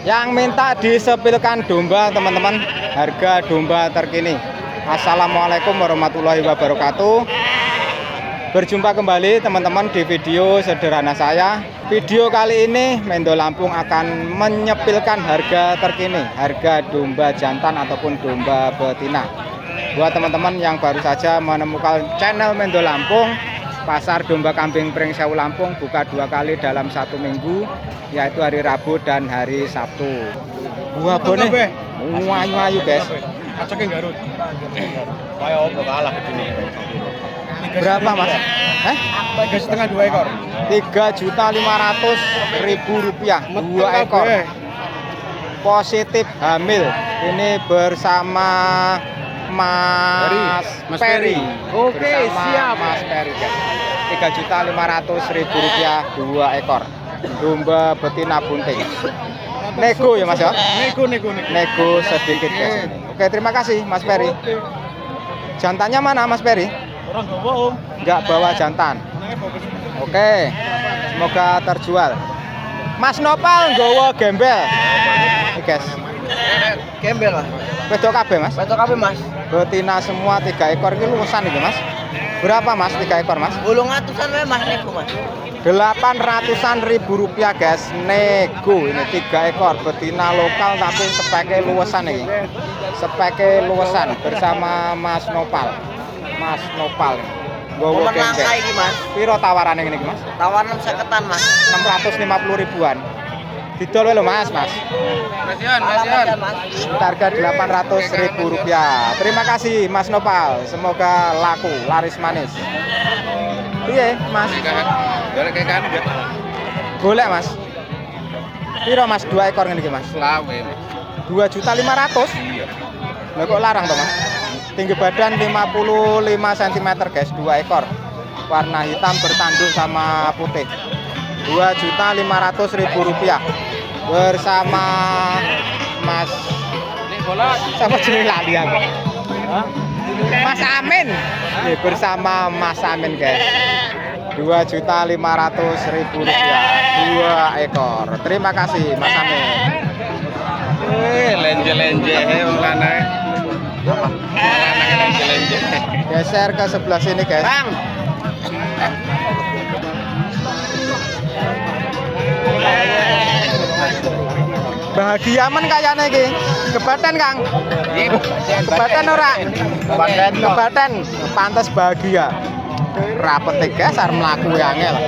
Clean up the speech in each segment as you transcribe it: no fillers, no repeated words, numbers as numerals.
Yang minta disepilkan domba teman-teman, harga domba terkini. Assalamualaikum warahmatullahi wabarakatuh. Berjumpa kembali teman-teman di video sederhana saya. Video kali ini Mendo Lampung akan menyepilkan harga terkini, harga domba jantan ataupun domba betina. Buat teman-teman yang baru saja menemukan channel Mendo Lampung, pasar domba kambing Pringsewu Lampung buka 2 kali dalam 1 minggu, yaitu hari Rabu dan hari Sabtu. Buah bone ayu-ayu guys. Acake Garut. Kaya opo kalah gedene. Berapa mas? 3,5 2 ekor. 3.500.000 rupiah 2 ekor. Positif hamil. Ini bersama Mas Peri. Oke, siap Mas Peri guys. 3.500.000 rupiah 2 ekor. Domba betina bunting. Nego ya mas ya? Nego sedikit guys. Oke, terima kasih Mas Peri. Jantannya mana Mas Peri? Orang gowo om. Enggak bawa jantan. Oke, semoga terjual. Mas Nopal nggawa gembel. Ini guys. Gembel mas. Wedok kabeh mas. Betok kabeh mas. Betina semua 3 ekor ini luasan iki mas. Berapa mas 3 ekor mas? 800-an wae mas nego mas. 800.000 rupiah guys, nego ini 3 ekor betina lokal tapi speknya luasan ini. Speknya luasan bersama Mas Nopal. Mas Nopal. Gowo gembel. Iki mas. Piro tawaran ini mas? Tawaran seketan mas. 650 ribuan. Didol lho mas. Kasihan. Harga 800.000 rupiah. Terima kasih Mas Nopal. Semoga laku, laris manis. Iya mas. Golek kan. Golek mas. Piro mas 2 ekor ngene iki mas? Selawe mas. 2.500.000. Iya. Lah kok larang toh mas? Tinggi badan 55 cm guys, 2 ekor. Warna hitam bertanduk sama putih. 2.500.000 rupiah bersama Mas sama jenis lali aku. Mas Amin. Bersama Mas Amin guys. 2.500.000 rupiah 2 ekor. Terima kasih Mas Amin. Lenje wong lanang. Lenje. Geser ke sebelah sini guys. Bang. Bahagia men kayane iki. Kebaten Kang. Kebaten ora? Kebaten. Pantes bahagia. Rapet guys arep mlaku angel.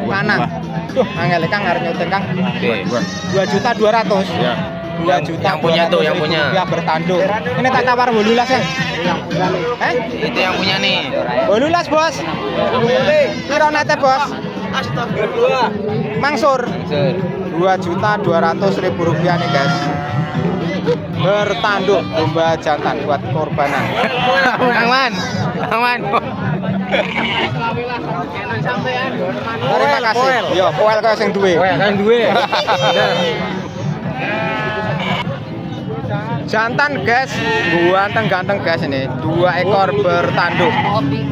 Mana? Duh, angel Kang arep nyuting Kang. 2.200.000. Ya. 2 juta yang punya tuh, yang punya. Ya bertanduk. Ini tak tawar 18 ya. Itu yang punya nih. 18 bos. Piro nete bos? Astagfirullah. Mangsur. 2.200.000 rupiah nih guys. Bertanduk domba jantan buat korbanan. Aman. Terima kasih. Yo, koel kaya sing duwe. Jantan guys, ganteng guys ini. 2 ekor bertanduk.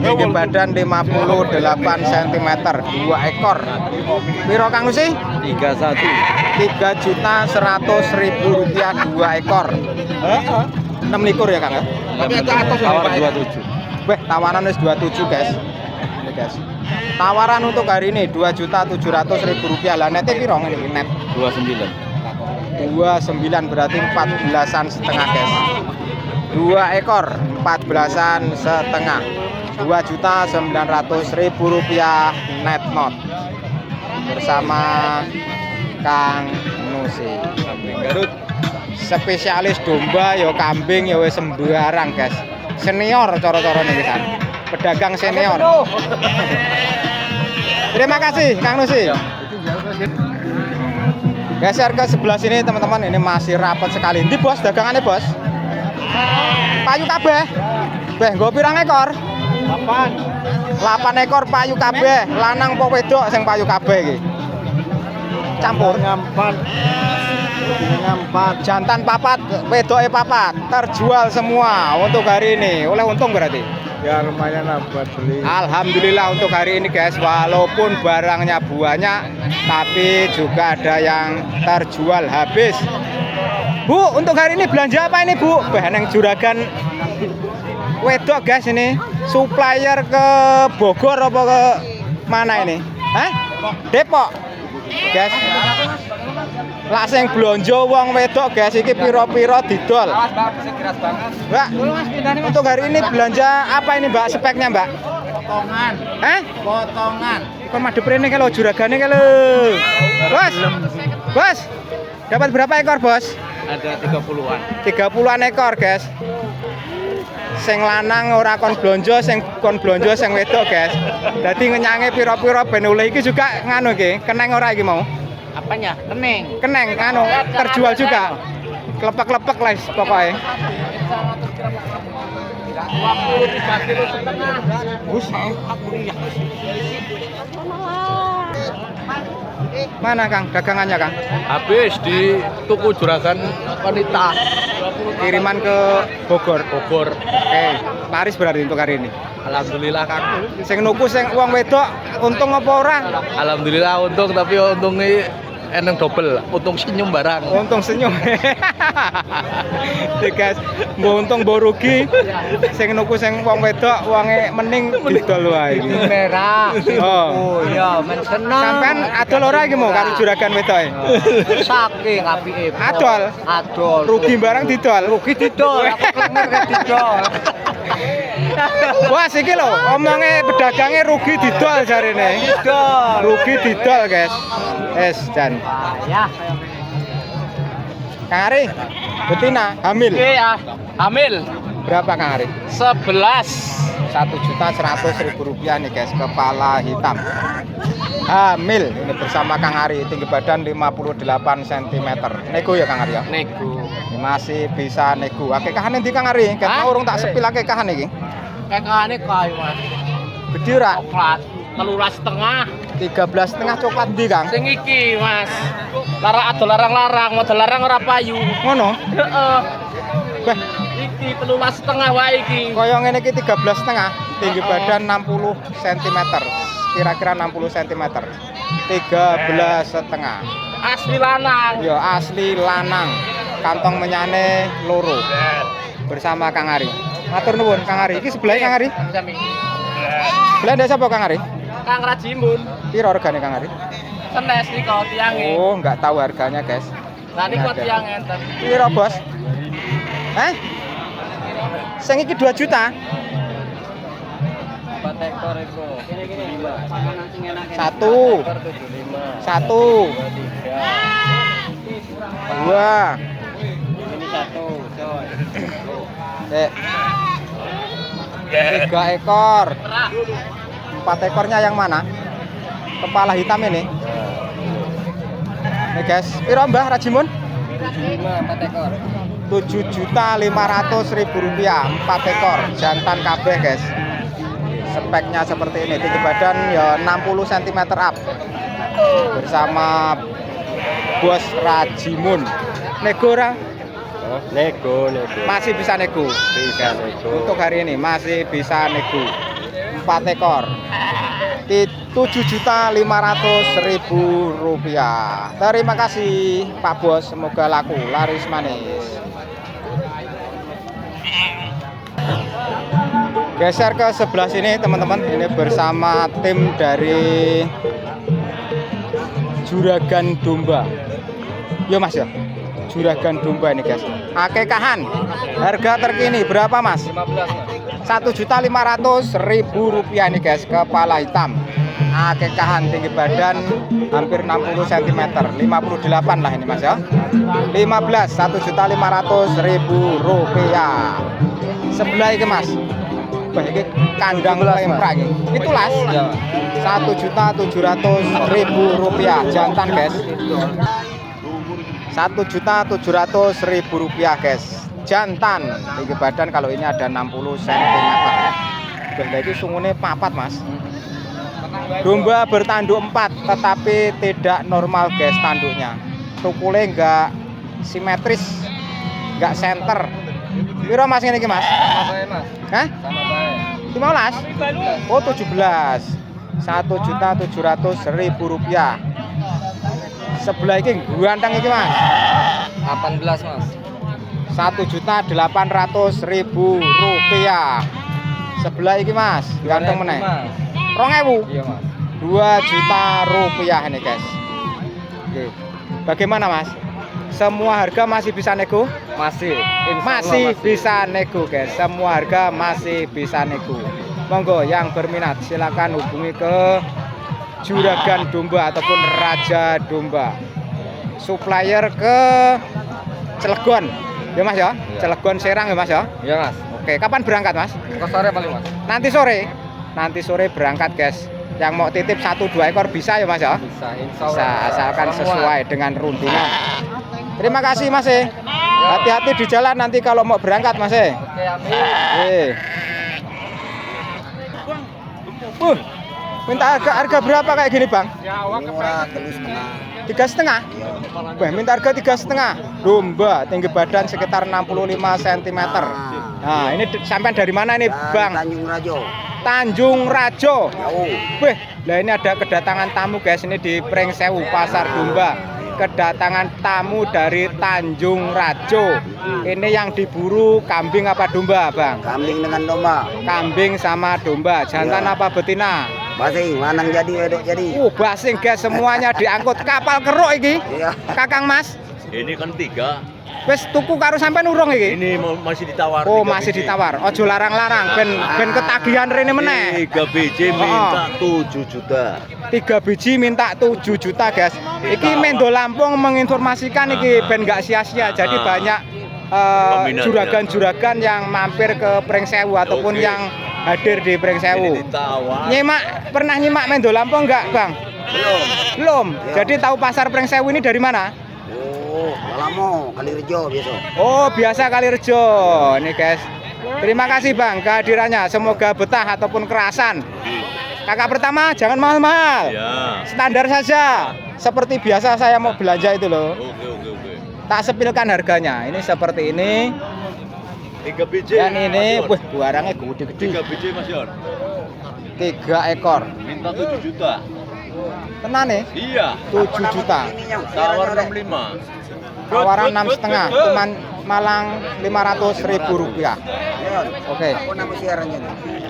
Tinggi badan 58 cm, 2 ekor. Piro Kang Nusi? 3.100.000 rupiah 2 ekor. 6 likur ya Kang ya? Tawar 27. Weh, tawaran wis 27 guys. Ini guys. Tawaran untuk hari ini 2.700.000 rupiah. Lah nete piro ngene net? 29 berarti 14-an setengah guys. 2 ekor 14-an setengah. 2.900.000 rupiah net not bersama Kang Nusi. Garut. Spesialis domba ya kambing ya wis sembarang guys. Senior cara-cara nih kan. Pedagang senior. Terima kasih Kang Nusi. Geser ke sebelah sini teman-teman, ini masih rapat sekali. Ini bos, dagangannya bos. Payu kabeh. Beh, nggo pirang ekor? 8 ekor payu kabeh. Lanang apa wedok sing payu kabeh iki? Campur. Ngampan. Jantan papat, wedoke papat. Terjual semua untuk hari ini. Oleh untung berarti. Ya lumayan lah buat beli. Alhamdulillah untuk hari ini guys, walaupun barangnya banyak tapi juga ada yang terjual habis. Bu, untuk hari ini belanja apa ini Bu? Bahan juragan wedok guys ini. Supplier ke Bogor apa ke mana ini? Hah? Depok. Guys. Lah sing blonjo wong wedok guys iki piro-piro didol. Mbak, untuk hari ini belanja apa ini Mbak speknya Mbak? Potongan. Hah? Potongan. Kon madhep rene ke lho juragane ke lho. Bos. Bos. Dapat berapa ekor, Bos? Ada 30-an. 30-an ekor, guys. Sing lanang ora kon blonjo, sing kon blonjo sing wedok, guys. Dadi ngenyange pira-pira ben oleh iki juga nganu iki, keneng ora iki mau? Apanya? Kening. Keneng anu terjual juga. Klepek-klepek lah pokoknya. 23 kilo setengah. Bus. Mana Kang dagangannya Kang? Habis di tuku juragan wanita. Kiriman ke Bogor. Bogor. Oke, laris berarti untuk hari ini. Alhamdulillah Kang. Sing nuku sing wong wedok untung apa ora? Alhamdulillah untung, tapi untungnya eneng double, untung senyum barang. Untung senyum. Iki guys, mbok untung mbok rugi. Sing nuku sing wong wedok wonge mending didol wae iki. Merah. Oh, ya men seneng. sampean adol ora iki mau karo juragan wedoke? Saking apike. Adol. Adol. Rugi barang didol. Rugi didol, aku klenger didol. Wah, iki lho, omonge pedagange rugi didol jarene. Didol. Rugi didol, guys. Jan. Ya. Kang Ari, betina hamil. Oke ya. Hamil Berapa Kang Ari? 11. 1.100.000 rupiah nih guys, kepala hitam. Hamil ini bersama Kang Ari, tinggi badan 58 cm. Nego ya Kang Ari ya? Nego. Ini masih bisa nego. Akekahan nanti Kang Ari, kan urung tak sepil akekahan iki. Kekane kayu Mas. Gede ora? Coklat. 13,5. 13,5 coklat ndi Kang? Sing iki Mas. Larang larang ora payu. Ngono? Heeh. Beh, Iki 13,5 wae iki. kaya ngene iki 13,5, tinggi badan 60 cm. Kira-kira 60 cm. 13,5. Asli lanang. Ya asli lanang. Kantong menyane loro. Bersama Kang Ari. Matur nuwun Kang Ari. Iki sebelah Kang Ari. Sami. Sebelah desa apa Kang Ari? Kang Rajimun. Piro regane Kang Ari? Senes niko tiange. Oh, nggak tahu harganya, guys. Lah niko Nggak ada. tiang enten. Piro, Bos? Sing iki 2 juta. 4 ekor iku. 75. Satu. 75. Satu. 3. Dua. Ini satu, coy. Dek. 3 ekor. 4 ekornya yang mana? Kepala hitam ini. Nih guys, piro Mbah Rajimun? 75 4 ekor. 7.500.000 rupiah 4 ekor jantan kabeh guys. Speknya seperti ini, tinggi badan ya 60 cm up. Bersama Bos Rajimun. Nego ora? Nego. Masih bisa nego. Bisa nego. Untuk hari ini masih bisa nego. 4 ekor. 7.500.000 rupiah. Terima kasih Pak Bos, semoga laku laris manis. Geser ke sebelah sini teman-teman, ini bersama tim dari Juragan Domba. Yo Mas ya, Juragan Domba ini guys. Akekahan, harga terkini berapa Mas? 15. 1.500.000 rupiah nih guys, kepala hitam. Akekahan, tinggi badan hampir 60 cm, 58 lah ini Mas ya. 15, 1.500.000 rupiah. Sebelah ini Mas. Wah, ini kandang lemprak ini. Itu las. 1.700.000 rupiah jantan guys. 1.700.000 rupiah guys. Jantan, tinggi badan kalau ini ada 60 cm. Benda itu sungune papat Mas. Domba bertanduk 4 tetapi tidak normal guys tanduknya. Tukulnya enggak simetris, enggak center. Piro Mas ini Mas? Sama bae, Mas. Hah? Sama bae. 15? Oh 17. 1.700.000 rupiah. Sebelah ini ganteng ini mas. 18 mas. 1.800.000 rupiah. Sebelah ini mas, ganteng meneh. 2.000. Iya mas. 2 juta rupiah ini guys. Oke. Bagaimana mas? Semua harga masih bisa nego? Masih. Masih bisa nego guys. Semua harga masih bisa nego. Monggo yang berminat silakan hubungi ke Juragan Domba ataupun Raja Domba. Supplier ke Cilegon. Ya mas ya? Iya. Cilegon Serang ya mas ya? Iya mas. Oke, kapan berangkat mas? Ke sore paling mas. Nanti sore. Nanti sore berangkat guys. Yang mau titip 1-2 ekor bisa ya mas ya? Bisa. Insya Bisa Allah. asalkan Semua. sesuai dengan rundingan. Terima kasih mas. Hati-hati di jalan nanti kalau mau berangkat mas. Oke amin. Minta harga berapa kayak gini bang? Murah, 3,5. 3,5. Wah, minta harga 3,5. Domba tinggi badan sekitar 65 cm. Nah ini sampai dari mana ini bang? Tanjung Rajo. Tanjung Rajo. Jauh. Wih, lah ini ada kedatangan tamu guys, ini di Prengsewu Pasar Domba. Kedatangan tamu dari Tanjung Rajo. Ini yang diburu kambing apa domba, Bang? Kambing dengan domba. Kambing sama domba. Jantan Iya. apa betina? Basing, lanang jadi, wedok jadi. Basing guys, semuanya diangkut kapal keruk iki. Iya. Kakang Mas. Ini kan 3. Wis tuku karo sampean urung iki? Ini masih ditawar. Oh, 3 masih biji. ditawar. Ojo larang-larang ben ketagihan rene meneh. 3 biji minta 7 juta. 3 biji minta 7 juta guys. Iki Mendo Lampung menginformasikan iki ben gak sia-sia. Jadi banyak Peminat, juragan-juragan yang mampir ke Prengsewu ataupun Oke. yang hadir di Prengsewu. Ini ditawar. Nyimak pernah nyimak Mendo Lampung enggak, Bang? Belum. Belum. Ya. Jadi tahu pasar Prengsewu ini dari mana? Oh, Malamo, Kalirejo biasa. Oh, biasa Kalirejo. Ini guys. Terima kasih Bang kehadirannya. Semoga betah ataupun kerasan. Kakak pertama jangan mahal-mahal. Ya. Standar saja. Seperti biasa saya mau belanja itu loh. Oke. Tak sepilkan harganya. Ini seperti ini. 3 biji. Dan ini, Mas Yon. wah barangnya gede-gede. 3 biji Mas Yon. 3 ekor. Minta 7 juta. Tenan nih, Iya. 7 juta. Tawar 65. Tawaran 6,5. Cuman Malang 500.000 rupiah. Oke. Aku nama siarannya.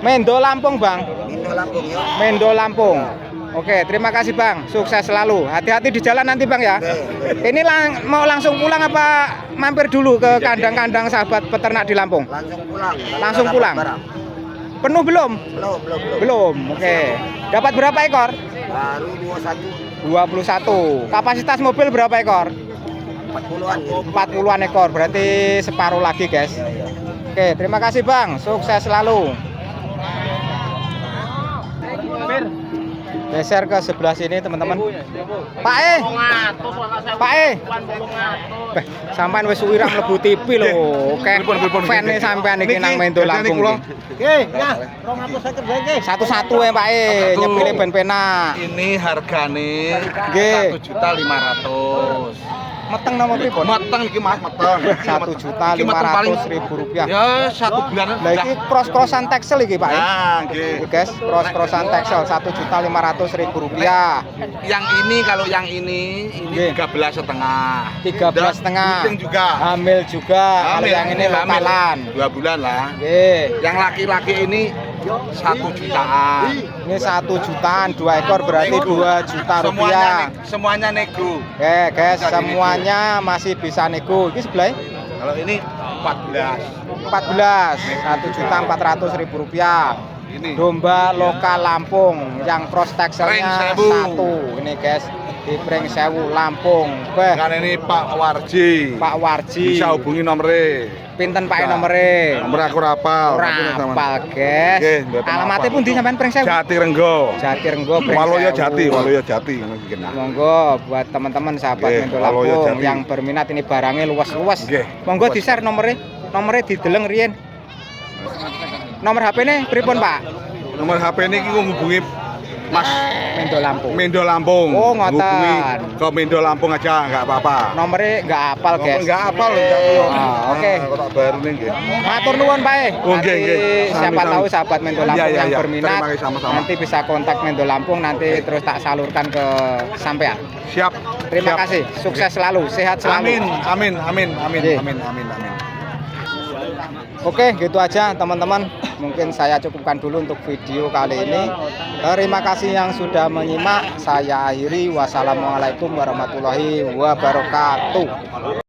Mendo Lampung Bang. Indo Lampung ya. Mendo Lampung. Oke, terima kasih Bang. Sukses selalu. Hati-hati di jalan nanti Bang ya. Ini mau langsung pulang apa mampir dulu ke kandang-kandang sahabat peternak di Lampung? Langsung pulang. Langsung Dapat pulang. barang. Penuh belum? Belum. Belum. Oke. Dapat berapa ekor? Baru 21. 21. Kapasitas mobil berapa ekor? 40-an gitu. 40-an ekor. Berarti separuh lagi, guys. Iya. Oke, terima kasih Bang. Sukses selalu. Geser ke sebelah sini, teman-teman. Pak Pak Beh, sampean wis uirang mlebu TV lho. Oke. Fan sampean iki nang Mendo Lampung iki. Satu-satu ya Pak nyepile ben penak. Ini hargane Nggih. 1.500.000. Meteng nomor pripun? Mateng iki Mas, mateng. 1.500.000 rupiah. Ya, 1 bulan. Lah iki cross-crossan Texel iki Pak. Nah, nggih. Iki guys, cross-crossan Texel 1.500.000 rupiah. Yang ini kalau yang ini Nggih. 13,5. 13,5. Kucing juga. Hamil juga. Kalau yang ini lokalan. 2 bulan lah. Nggih. Yang laki-laki ini 1 jutaan. Ini 1 jutaan, 2 ekor berarti 2 juta rupiah. Semuanya nego. Oke guys, semuanya masih bisa nego. Ini sebelah Kalau ini 14. 14, 1.400.000 rupiah. Ini. Domba lokal Lampung yang cross texelnya Prengsewu. 1. Ini guys di Prengsewu Lampung. Beh, Kan ini Pak Warji. Pak Warji. Bisa hubungi nomornya. Pinten Pak Bisa. nomere? Nomor aku rapal. Ora apal, guys. Nggih, mboten Alamatnya apal. pun di sampean Prengsewu. Jati Renggo. Jati Renggo Waloyo Prengsewu. Jati ngono iki nah. Monggo buat teman-teman sahabat Nggih, Mendo Waloyo Lampung Jati. yang berminat ini barangnya luas-luas. Nggih, Monggo luas. di-share nomornya. Nomornya dideleng riyen. Nomor HP-ne pripun, Pak? Nomor HP ini iki ngubungi Mas Mendo Lampung. Mendo Lampung. Oh, ngoten. Hubungi ke Mendo Lampung aja, nggak apa-apa. Nomornya nggak hafal, guys. Nggak apal, nggak perlu. Oke. Kota baru nih, nggih. Matur nuwun Pak. Oh, nggih, nggih. Siapa Sami-sami. tahu sahabat Mendo Lampung Iya, iya, yang iya. berminat Terima kasih, sama-sama. nanti bisa kontak Mendo Lampung, nanti terus tak salurkan ke sampean. Siap. Terima Siap. kasih, sukses selalu, sehat selalu. Amin, amin, amin, amin, Nggih. amin, amin, amin. Oke, gitu aja teman-teman. Mungkin saya cukupkan dulu untuk video kali ini. Terima kasih yang sudah menyimak. Saya akhiri. Wassalamualaikum warahmatullahi wabarakatuh.